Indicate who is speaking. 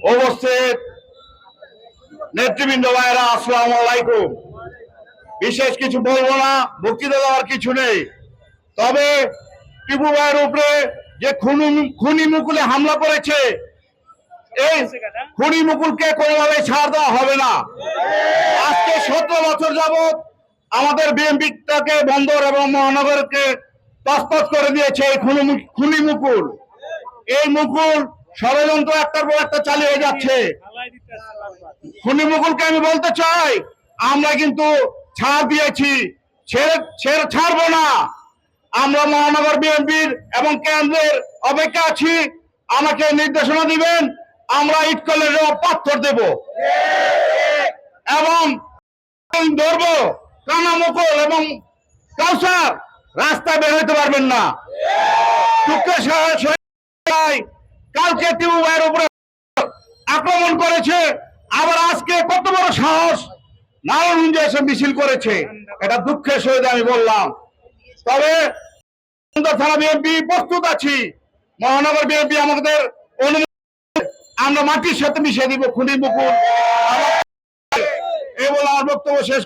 Speaker 1: উপস্থিত নেতৃবৃন্দ ভাইয়েরা, আসসালামু আলাইকুম। বিশেষ কিছু বলবো না, বক্তৃতা দেওয়ার কিছু নেই। তবে টিপু ভাইয়ের উপরে যে খুনি মুকুলে হামলা করেছে, এই খুনি মুকুলকে কোনোভাবে ছাড় দেওয়া হবে না। আজকে 17 বছর যাবৎ আমাদের বিএনপিটাকে বন্দর এবং মহানগরকে তছনছ করে দিয়েছে এই খুনি মুকুল। এই মুকুল ষড়যন্ত্র একটার পর একটা চালিয়ে যাচ্ছে। খুনি মুকুলকে আমি বলতে চাই, আমরা কিন্তু ছাড় দিয়েছি, ছেড়ে ছাড়বো না। আমরা মহানগর বিএনপির এবং কেন্দ্রের অপেক্ষা আছি। আমাকে নির্দেশনা দিবেন, আমরা ইটকলের পাথর দেব এবং ধরবো। কানা মুকুল এবং কাউসার রাস্তায় বের হইতে পারবেন না। কালকে টিপু ভাইয়ের উপরে আক্রমণ করেছে, আবার আজকে কত বড় সাহস নারায়ণগঞ্জে এসে মিছিল করেছে। এটা দুঃখের সহিত আমি বললাম। তবে থানা বিএনপি প্রস্তুত আছি। মহানগর বিএনপি আমাদের অনুমতি, আমরা মাটির সাথে মিশিয়ে দিব খুনি মুকুল। এই বলে আমার বক্তব্য শেষ।